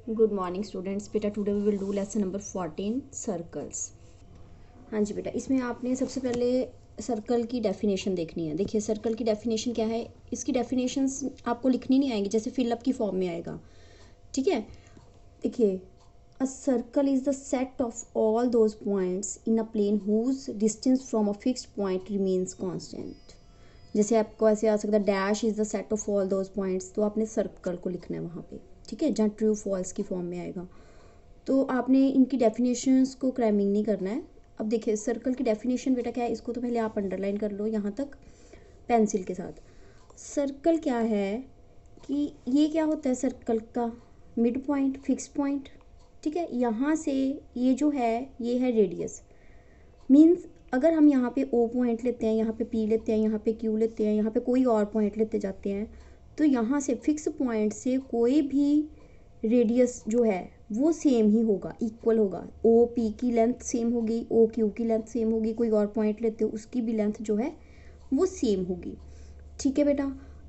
Good morning students. बेटा today we will do lesson number 14 circles. हाँ जी बेटा, इसमें आपने सबसे पहले सर्कल की डेफिनेशन देखनी है। देखिए सर्कल की डेफिनेशन क्या है, इसकी डेफिनेशंस आपको लिखनी नहीं आएंगी, जैसे फिलअप की फॉर्म में आएगा। ठीक है, देखिए a circle is the set of all those points in a plane whose distance from a fixed point remains constant. जैसे आपको ऐसे आ सकता है dash is the set of all those points, तो आपने सर्कल को लिखना है वहाँ पे। ठीक है, जहाँ ट्रू फॉल्स की फॉर्म में आएगा। तो आपने इनकी डेफिनेशंस को क्रैमिंग नहीं करना है। अब देखिए सर्कल की डेफिनेशन बेटा क्या है, इसको तो पहले आप अंडरलाइन कर लो यहाँ तक पेंसिल के साथ। सर्कल क्या है कि ये क्या होता है, सर्कल का मिड पॉइंट, फिक्स पॉइंट। ठीक है, यहाँ से ये जो है ये है रेडियस। मीन्स अगर हम यहाँ पे ओ पॉइंट लेते हैं, यहाँ पे पी लेते हैं, यहाँ पे क्यू लेते हैं, यहाँ पे कोई और पॉइंट लेते जाते हैं, तो यहाँ से फिक्स पॉइंट से कोई भी रेडियस जो है वो सेम ही होगा, इक्वल होगा। ओ पी की लेंथ सेम होगी, ओ क्यू की लेंथ सेम होगी, कोई और पॉइंट लेते हो उसकी भी लेंथ जो है वो सेम होगी। ठीक है बेटा,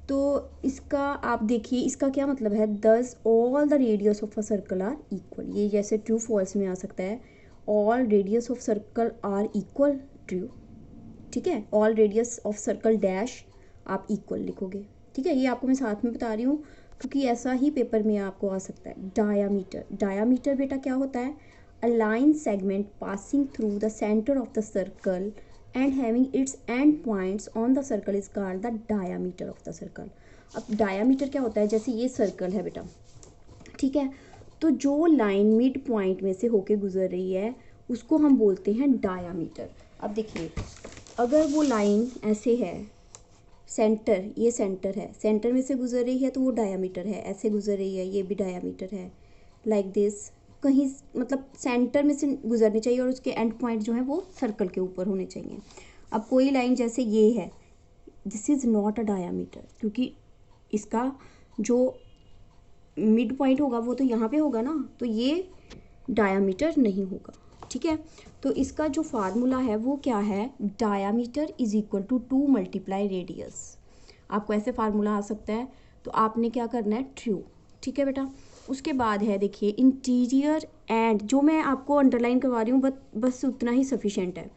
तो इसका आप देखिए इसका क्या मतलब है, thus all the radius of a circle are equal. ये जैसे ट्रू फॉल्स में आ सकता है, all radius of circle are equal, true. ठीक है, all radius of circle dash आप इक्वल लिखोगे। ठीक है, ये आपको मैं साथ में बता रही हूँ क्योंकि ऐसा ही पेपर में आपको आ सकता है। डायामीटर, डायामीटर बेटा क्या होता है, a line segment passing through the centre of the circle and having its and points on the circle is called the diameter of the circle. अब डायामीटर क्या होता है, जैसे ये सर्कल है बेटा, ठीक है, तो जो लाइन मिड पॉइंट में से होके गुजर रही है उसको हम बोलते हैं डायामीटर। अब देखिए अगर वो लाइन ऐसे है, सेंटर, ये सेंटर है, सेंटर में से गुजर रही है तो वो डायामीटर है, ऐसे गुजर रही है ये भी डायामीटर है, लाइक दिस। कहीं मतलब सेंटर में से गुजरनी चाहिए और उसके एंड पॉइंट जो है वो सर्कल के ऊपर होने चाहिए। अब कोई लाइन जैसे ये है, this is not a diameter, क्योंकि इसका जो मिड पॉइंट होगा वो तो यहाँ पे होगा ना, तो ये डायामीटर नहीं होगा। ठीक है, तो इसका जो फार्मूला है वो क्या है, diameter is equal to 2 multiply radius. आपको ऐसे फार्मूला आ सकता है, तो आपने क्या करना है, ट्रू। ठीक है बेटा, उसके बाद है देखिए इंटीरियर एंड, जो मैं आपको अंडरलाइन करवा रही हूँ बस उतना ही सफिशेंट है।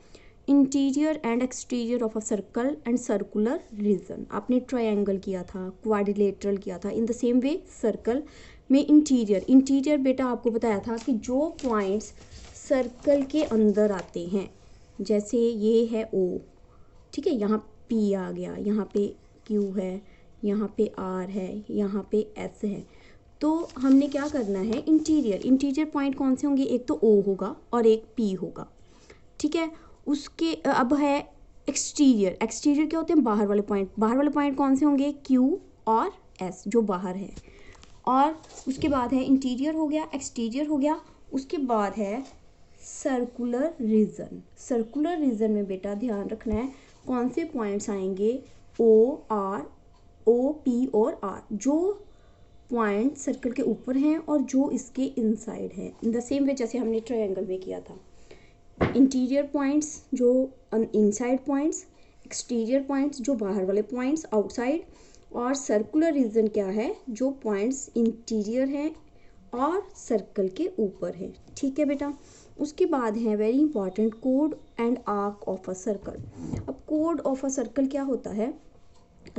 Interior and exterior of a circle and circular region. आपने ट्रायंगल किया था, क्वाड्रिलेटरल किया था, in the same way circle में इंटीरियर, इंटीरियर बेटा आपको बताया था कि जो पॉइंट्स सर्कल के अंदर आते हैं, जैसे ये है ओ, ठीक है, यहाँ पी आ गया, यहाँ पे क्यू है, यहाँ पे आर है, यहाँ पे एस है, तो हमने क्या करना है, इंटीरियर, इंटीरियर पॉइंट कौन से होंगे, एक तो ओ होगा और एक पी होगा। ठीक है, उसके अब है एक्सटीरियर, एक्सटीरियर क्या होते हैं, बाहर वाले पॉइंट, बाहर वाले पॉइंट कौन से होंगे, क्यू और एस जो बाहर है। और उसके बाद है इंटीरियर हो गया, एक्सटीरियर हो गया, उसके बाद है सर्कुलर रीजन। सर्कुलर रीजन में बेटा ध्यान रखना है कौन से पॉइंट्स आएंगे, ओ आर, ओ पी और आर, जो पॉइंट सर्कल के ऊपर हैं और जो इसके इनसाइड है, इन द सेम वे जैसे हमने ट्रायंगल में किया था। इंटीरियर पॉइंट्स जो इनसाइड पॉइंट्स, एक्सटीरियर पॉइंट्स जो बाहर वाले पॉइंट्स आउटसाइड, और सर्कुलर रीजन क्या है, जो पॉइंट्स इंटीरियर हैं और सर्कल के ऊपर है। ठीक है बेटा, उसके बाद है very important code and arc of a circle. अब कोड ऑफ अ सर्कल क्या होता है,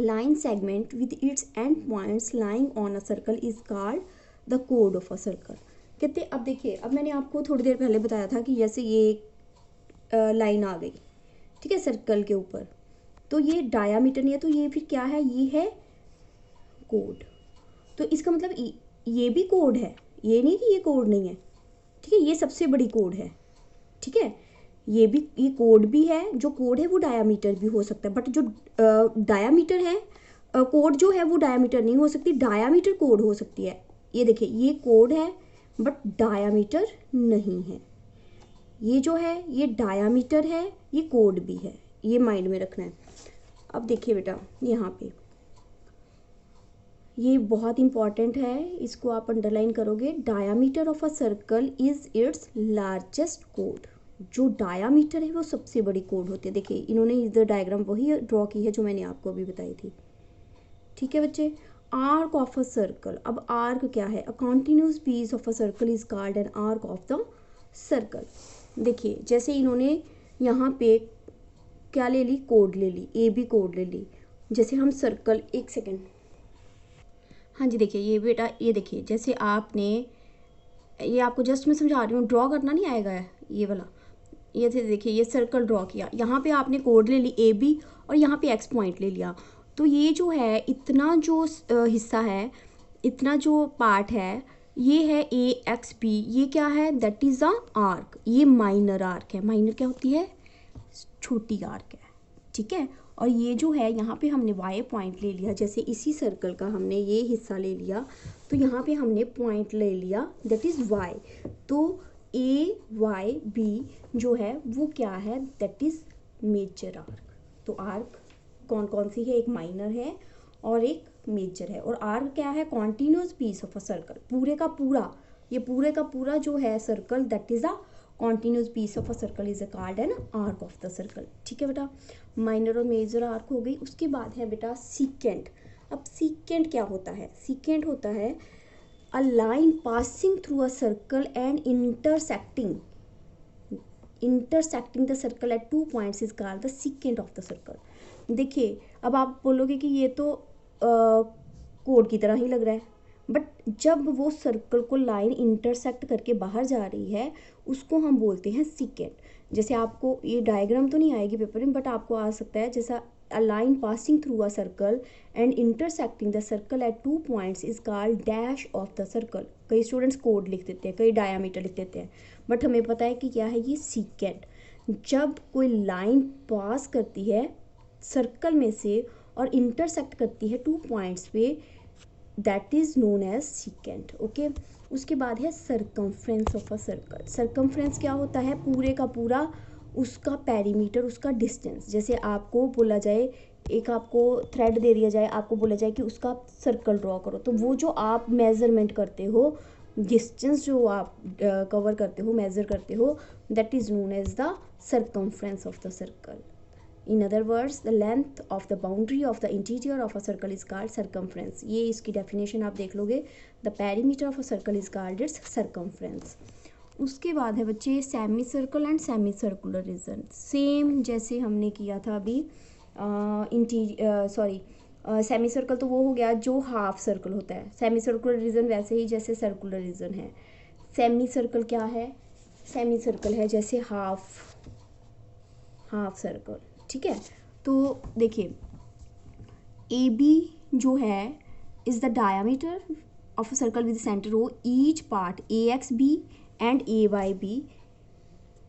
line segment with its and points lying on a circle is called the code of a circle. कहते अब देखिए, अब मैंने आपको थोड़ी देर पहले बताया था कि जैसे ये लाइन आ गई, ठीक है, सर्कल के ऊपर, तो ये डायामीटर नहीं है, तो ये फिर क्या है, ये है कोड। तो इसका मतलब ये भी कोड है, ये नहीं कि ये कोड नहीं है। ठीक है, ये सबसे बड़ी कोड है। ठीक है, ये भी, ये कोड भी है, जो कोड है वो डायामीटर भी हो सकता है, बट जो डायामीटर है, कोड जो है वो डायामीटर नहीं हो सकती, डायामीटर कोड हो सकती है। ये देखिए ये कोड है बट डायामीटर नहीं है, ये जो है ये डायामीटर है, ये कोड भी है, ये माइंड में रखना है। अब देखिए बेटा यहाँ पे ये बहुत इंपॉर्टेंट है, इसको आप अंडरलाइन करोगे, diameter of a circle is its largest code. जो डायामीटर है वो सबसे बड़ी कोड होती है। देखिए इन्होंने इधर डायग्राम वही ड्रॉ की है जो मैंने आपको अभी बताई थी। ठीक है बच्चे, आर्क ऑफ अ सर्कल, अब आर्क क्या है, a continuous piece of a circle is called an arc of the circle. देखिए जैसे इन्होंने यहाँ पे क्या ले ली, कोड ले ली, ए बी कोड ले ली। जैसे हम सर्कल, एक सेकेंड, हाँ जी देखिए ये बेटा, ये देखिए जैसे आपने, ये आपको जस्ट मैं समझा रही हूँ, ड्रॉ करना नहीं आएगा ये वाला, ये थे देखिए ये सर्कल ड्रॉ किया, यहाँ पे आपने कोड ले ली ए बी और यहाँ पे एक्स पॉइंट ले लिया। तो ये जो है इतना जो हिस्सा है, इतना जो पार्ट है, ये है ए एक्स बी, ये क्या है, दैट इज़ अ आर्क, ये माइनर आर्क है। माइनर क्या होती है, छोटी आर्क है, ठीक है। और ये जो है यहाँ पे हमने वाई पॉइंट ले लिया, जैसे इसी सर्कल का हमने ये हिस्सा ले लिया, तो यहाँ पे हमने पॉइंट ले लिया दैट इज़ वाई। तो ए वाई बी जो है वो क्या है, दैट इज़ मेजर आर्क। तो आर्क कौन कौन सी है, एक माइनर है और एक मेजर है। और आर्क क्या है, continuous piece of a circle, पूरे का पूरा, ये पूरे का पूरा जो है circle, that is a continuous piece of a circle is a called an arc of the circle. ठीक है बेटा, माइनर और मेजर आर्क हो गई। उसके बाद है बेटा सीकेंट। अब सीकेंट क्या होता है, सीकेंट होता है a line passing through a circle and intersecting the circle eight 2 points is called the secant of the circle. देखिए अब आप बोलोगे कि ये तो कोड की तरह ही लग रहा है, बट जब वो सर्कल को लाइन इंटरसेक्ट करके बाहर जा रही है उसको हम बोलते हैं सीकेंट। जैसे आपको ये डायग्राम तो नहीं आएगी पेपर में, बट आपको आ सकता है जैसा a line passing through a circle and intersecting the circle eight 2 points is called dash of the circle. कई स्टूडेंट्स कोड लिख देते हैं, कई डायामीटर लिख देते हैं, बट हमें पता है कि क्या है ये सीकेंट। जब कोई लाइन पास करती है सर्कल में से और इंटरसेक्ट करती है 2 पॉइंट्स पे, that is known as secant. Okay, उसके बाद है circumference of a circle. Circumference क्या होता है, पूरे का पूरा उसका पेरीमीटर, उसका डिस्टेंस। जैसे आपको बोला जाए, एक आपको थ्रेड दे दिया जाए, आपको बोला जाए कि उसका सर्कल ड्रॉ करो, तो वो जो आप मेज़रमेंट करते हो, डिस्टेंस जो आप कवर करते हो, मेज़र करते हो, that is known as the circumference of the circle. In other words, the length of the boundary of the interior of a circle is called circumference. ये इसकी definition आप देख लोगे, the perimeter of a circle is called its circumference. उसके बाद है बच्चे semi circle and semi circular region. Same जैसे हमने किया था अभी सेमी सर्कल तो वो हो गया जो हाफ सर्कल होता है, सेमी सर्कुलर रीजन वैसे ही जैसे सर्कुलर रीजन है। सेमी सर्कल क्या है, सेमी सर्कल है जैसे हाफ सर्कल, ठीक है। तो देखिए ए बी जो है is the diameter of a circle with centre O, each part A X B and A Y B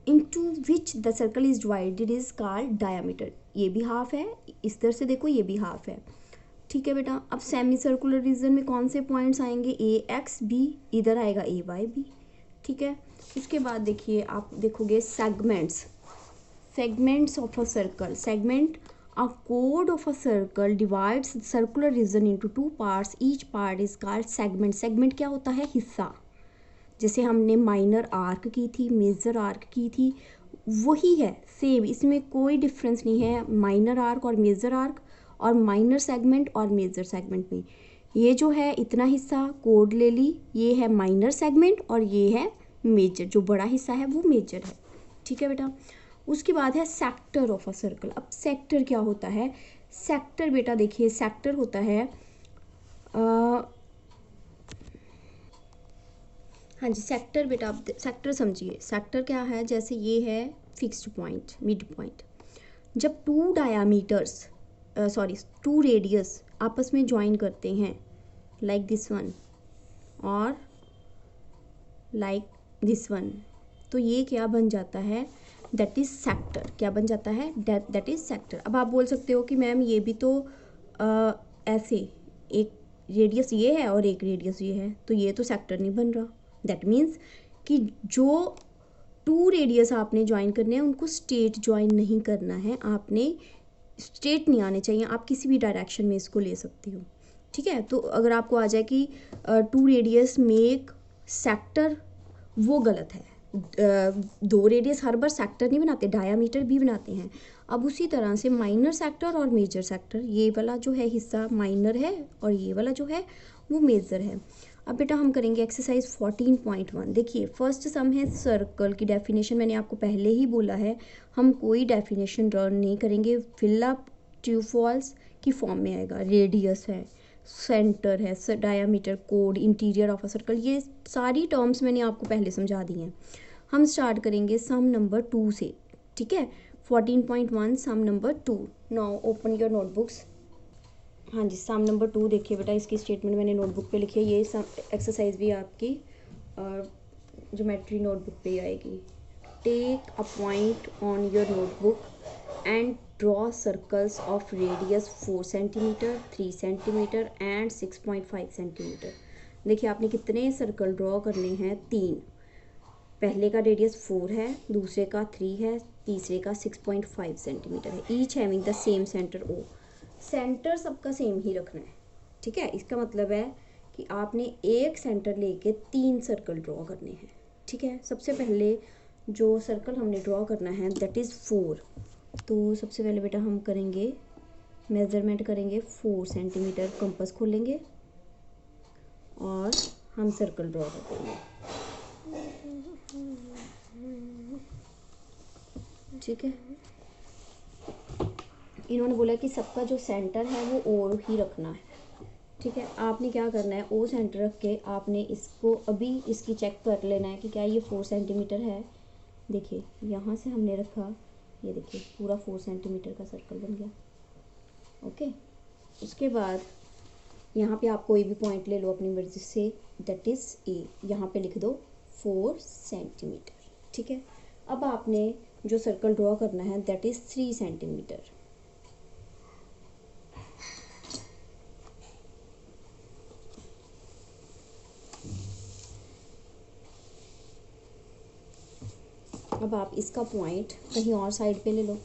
into which the circle is divided is called diameter. ये भी हाफ है, इस तरह से देखो ये भी हाफ है, ठीक है बेटा। अब सेमी सर्कुलर रीजन में कौन से पॉइंट्स आएंगे, ए एक्स बी, इधर आएगा ए वाई बी, ठीक है। उसके बाद देखिए आप देखोगे segments of a circle. Segment, a chord of a circle divides the circular region into 2 parts. Each part is called segment. Segment क्या होता है, हिस्सा। जैसे हमने माइनर आर्क की थी, मेजर आर्क की थी, वही है सेम, इसमें कोई डिफरेंस नहीं है माइनर आर्क और मेजर आर्क और माइनर सेगमेंट और मेजर सेगमेंट में। ये जो है इतना हिस्सा कोड ले ली, ये है माइनर सेगमेंट और ये है मेजर, जो बड़ा हिस्सा है वो मेजर है, ठीक है बेटा। उसके बाद है सेक्टर ऑफ अ सर्कल। अब सेक्टर क्या होता है, सेक्टर बेटा देखिए सेक्टर होता है हाँ जी सेक्टर बेटा, आप सेक्टर समझिए। सेक्टर क्या है, जैसे ये है फिक्स्ड पॉइंट, मिड पॉइंट। जब 2 रेडियस आपस में ज्वाइन करते हैं, लाइक दिस वन और लाइक दिस वन, तो ये क्या बन जाता है, दैट इज़ सेक्टर। क्या बन जाता है, दैट इज़ सेक्टर। अब आप बोल सकते हो कि मैम ये भी तो ऐसे एक रेडियस ये है और एक रेडियस ये है, तो ये तो सेक्टर नहीं बन रहा। दैट मीन्स कि जो 2 रेडियस आपने ज्वाइन करने हैं उनको स्ट्रेट ज्वाइन नहीं करना है, आपने स्ट्रेट नहीं आने चाहिए, आप किसी भी डायरेक्शन में इसको ले सकते हो, ठीक है। तो अगर आपको आ जाए कि 2 रेडियस मेक सेक्टर, वो गलत है, दो रेडियस हर बार सेक्टर नहीं बनाते, डायामीटर भी बनाते हैं। अब उसी तरह से माइनर सेक्टर और मेजर सेक्टर, ये वाला जो है हिस्सा माइनर है और ये वाला जो है वो मेजर है। अब बेटा हम करेंगे एक्सरसाइज 14.1। देखिए फर्स्ट सम है सर्कल की डेफिनेशन, मैंने आपको पहले ही बोला है हम कोई डेफिनेशन रन नहीं करेंगे, फिल अप ट्रू फॉल्स की फॉर्म में आएगा। रेडियस है, सेंटर है, diameter, code, interior of a circle, ये सारी टर्म्स मैंने आपको पहले समझा दी हैं। हम स्टार्ट करेंगे सम नंबर 2 से, ठीक है। 14.1 sum number 2। Now open your notebooks. हाँ जी, सम नंबर 2 देखिए बेटा, इसकी स्टेटमेंट मैंने नोटबुक पे लिखी है। ये एक्सरसाइज भी आपकी ज्योमेट्री नोटबुक पे आएगी। Take a point on your notebook and draw circles of radius 4 centimetre, 3 centimetre and 6.5 centimetre. देखिए आपने कितने सर्कल ड्रॉ करने हैं, 3। पहले का रेडियस 4 है, दूसरे का 3 है, तीसरे का 6.5 सेंटीमीटर है। Each having the same centre O. Centre सबका सेम ही रखना है, ठीक है। इसका मतलब है कि आपने एक सेंटर लेके 3 सर्कल ड्रॉ करने हैं, ठीक है। सबसे पहले जो सर्कल हमने ड्रॉ करना है दैट इज़ 4। तो सबसे पहले बेटा हम करेंगे मेज़रमेंट करेंगे 4 सेंटीमीटर, कंपास खोलेंगे और हम सर्कल ड्रॉ कर देंगे, ठीक है। इन्होंने बोला कि सबका जो सेंटर है वो ओ ही रखना है, ठीक है। आपने क्या करना है, ओ सेंटर रख के आपने इसको अभी इसकी चेक कर लेना है कि क्या ये 4 सेंटीमीटर है। देखिए यहाँ से हमने रखा, ये देखिए पूरा 4 सेंटीमीटर का सर्कल बन गया, ओके। उसके बाद यहाँ पे आप कोई भी पॉइंट ले लो अपनी मर्जी से, दैट इज़ ए। यहाँ पे लिख दो 4 सेंटीमीटर, ठीक है। अब आपने जो सर्कल ड्रॉ करना है दैट इज़ 3 सेंटीमीटर। अब आप इसका पॉइंट कहीं और साइड पे ले लो,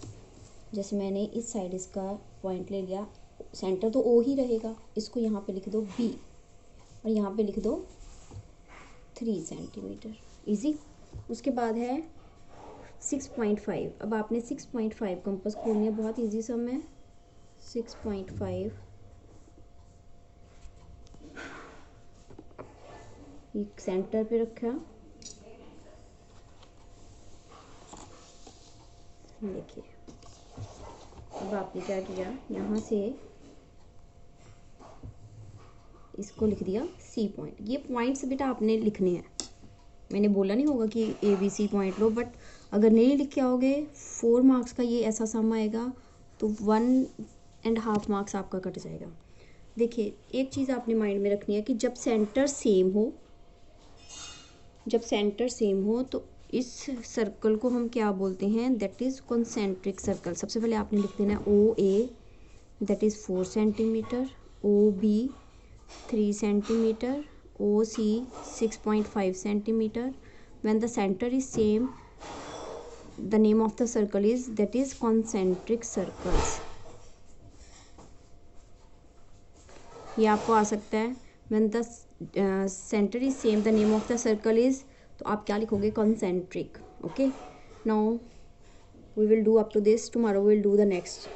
जैसे मैंने इस साइड इसका पॉइंट ले लिया, सेंटर तो ओ ही रहेगा। इसको यहाँ पे लिख दो बी और यहाँ पे लिख दो 3 सेंटीमीटर, इजी। उसके बाद है 6.5। अब आपने 6.5 कंपास खोलनी है, बहुत इजी सम है। 6.5 एक सेंटर पे रखा, देखिए। अब आपने क्या किया, यहाँ से इसको लिख दिया सी पॉइंट। ये पॉइंट्स बेटा आपने लिखने हैं, मैंने बोला नहीं होगा कि ABC पॉइंट लो, बट अगर नहीं लिख के आओगे 4 मार्क्स का ये ऐसा सम आएगा तो 1.5 मार्क्स आपका कट जाएगा। देखिए एक चीज़ आपने माइंड में रखनी है कि जब सेंटर सेम हो, तो इस सर्कल को हम क्या बोलते हैं, दैट इज़ कॉन्सेंट्रिक सर्कल। सबसे पहले आपने लिख देना है OA that is 4 centimetre, OB 3 centimetre, OC 6.5 centimetre. when the center is same, the name of the circle is that is concentric circles। ये आपको आ सकता है when the center is same, the name of the circle is, तो आप क्या लिखोगे, concentric, okay। now we will do up to this, tomorrow we will do the next।